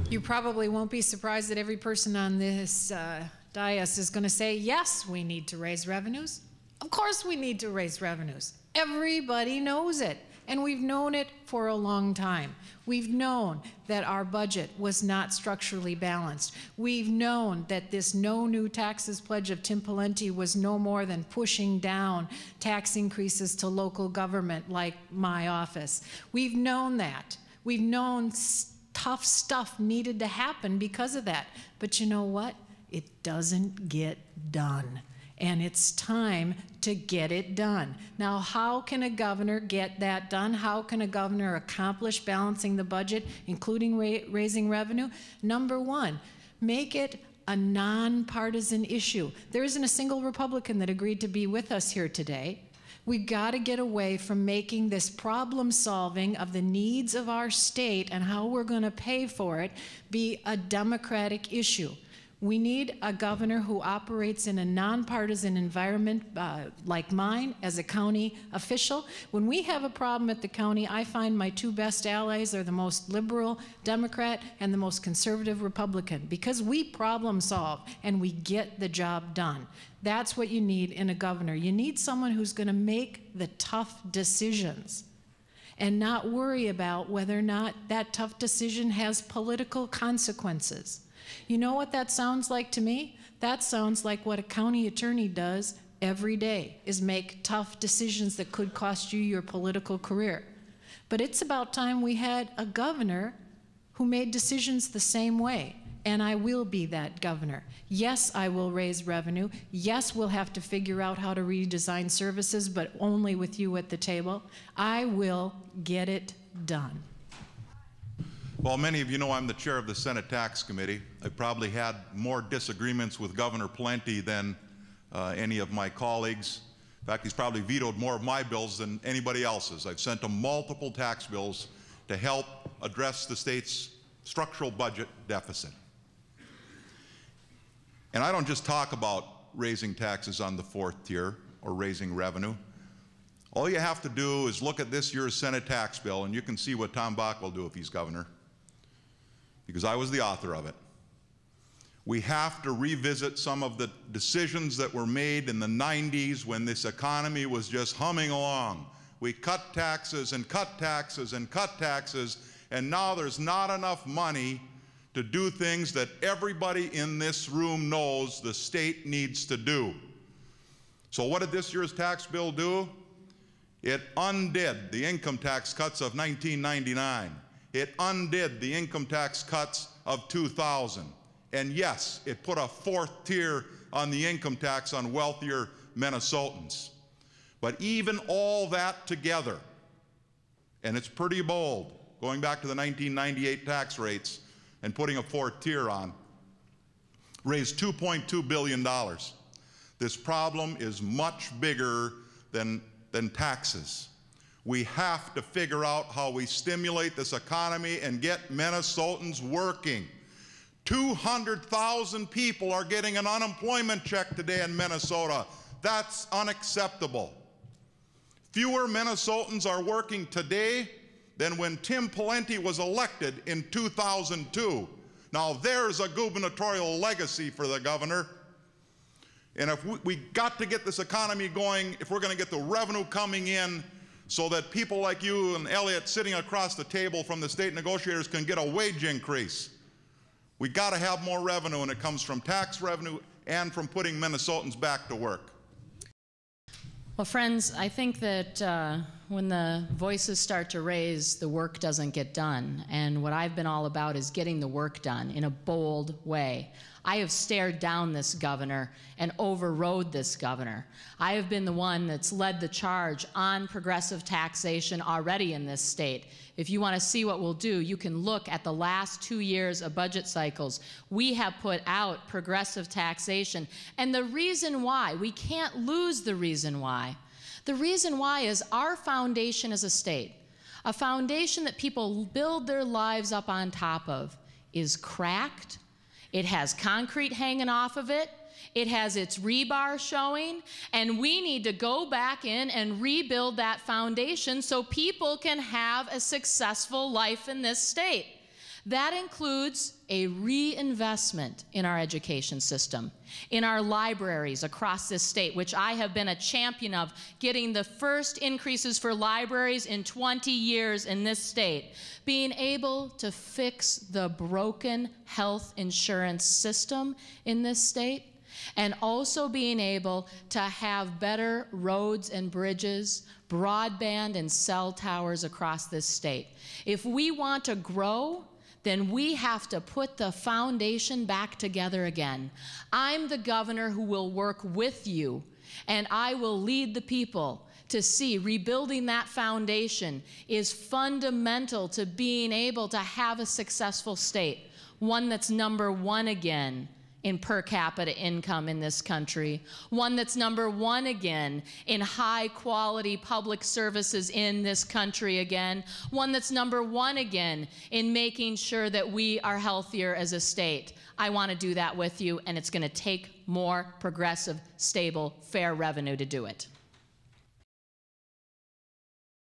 You probably won't be surprised that every person on this dais is going to say, yes, we need to raise revenues. Of course we need to raise revenues. Everybody knows it, and we've known it for a long time. We've known that our budget was not structurally balanced. We've known that this no new taxes pledge of Tim Pawlenty was no more than pushing down tax increases to local government like my office. We've known that. We've known tough stuff needed to happen because of that. But you know what? It doesn't get done. And it's time to get it done. Now, how can a governor get that done? How can a governor accomplish balancing the budget, including raising revenue? Number one, make it a nonpartisan issue. There isn't a single Republican that agreed to be with us here today. We've got to get away from making this problem solving of the needs of our state and how we're going to pay for it be a Democratic issue. We need a governor who operates in a nonpartisan environment like mine as a county official. When we have a problem at the county, I find my two best allies are the most liberal Democrat and the most conservative Republican, because we problem solve and we get the job done. That's what you need in a governor. You need someone who's going to make the tough decisions and not worry about whether or not that tough decision has political consequences. You know what that sounds like to me? That sounds like what a county attorney does every day, is make tough decisions that could cost you your political career. But it's about time we had a governor who made decisions the same way, and I will be that governor. Yes, I will raise revenue. Yes, we'll have to figure out how to redesign services, but only with you at the table. I will get it done. Well, many of you know I'm the chair of the Senate Tax Committee. I've probably had more disagreements with Governor Pawlenty than any of my colleagues. In fact, he's probably vetoed more of my bills than anybody else's. I've sent him multiple tax bills to help address the state's structural budget deficit. And I don't just talk about raising taxes on the fourth tier or raising revenue. All you have to do is look at this year's Senate tax bill, and you can see what Tom Bakk will do if he's governor, because I was the author of it. We have to revisit some of the decisions that were made in the 90s when this economy was just humming along. We cut taxes and cut taxes and cut taxes, and now there's not enough money to do things that everybody in this room knows the state needs to do. So what did this year's tax bill do? It undid the income tax cuts of 1999. It undid the income tax cuts of 2000. And yes, it put a fourth tier on the income tax on wealthier Minnesotans. But even all that together, and it's pretty bold, going back to the 1998 tax rates and putting a fourth tier on, raised $2.2 billion. This problem is much bigger than taxes. We have to figure out how we stimulate this economy and get Minnesotans working. 200,000 people are getting an unemployment check today in Minnesota. That's unacceptable. Fewer Minnesotans are working today than when Tim Pawlenty was elected in 2002. Now there's a gubernatorial legacy for the governor. And if we got to get this economy going, if we're going to get the revenue coming in so that people like you and Elliott sitting across the table from the state negotiators can get a wage increase, we got to have more revenue, and it comes from tax revenue and from putting Minnesotans back to work. Well, friends, I think that when the voices start to raise, the work doesn't get done. And what I've been all about is getting the work done in a bold way. I have stared down this governor and overrode this governor. I have been the one that's led the charge on progressive taxation already in this state. If you want to see what we'll do, you can look at the last 2 years of budget cycles. We have put out progressive taxation. And the reason why, we can't lose the reason why. The reason why is our foundation as a state, a foundation that people build their lives up on top of, is cracked. It has concrete hanging off of it. It has its rebar showing, and we need to go back in and rebuild that foundation so people can have a successful life in this state. That includes a reinvestment in our education system, in our libraries across this state, which I have been a champion of, getting the first increases for libraries in 20 years in this state, being able to fix the broken health insurance system in this state, and also being able to have better roads and bridges, broadband and cell towers across this state. If we want to grow, then we have to put the foundation back together again. I'm the governor who will work with you, and I will lead the people to see rebuilding that foundation is fundamental to being able to have a successful state, one that's #1 again in per capita income in this country, one that's #1 again in high quality public services in this country again, one that's #1 again in making sure that we are healthier as a state. I want to do that with you, and it's going to take more progressive, stable, fair revenue to do it.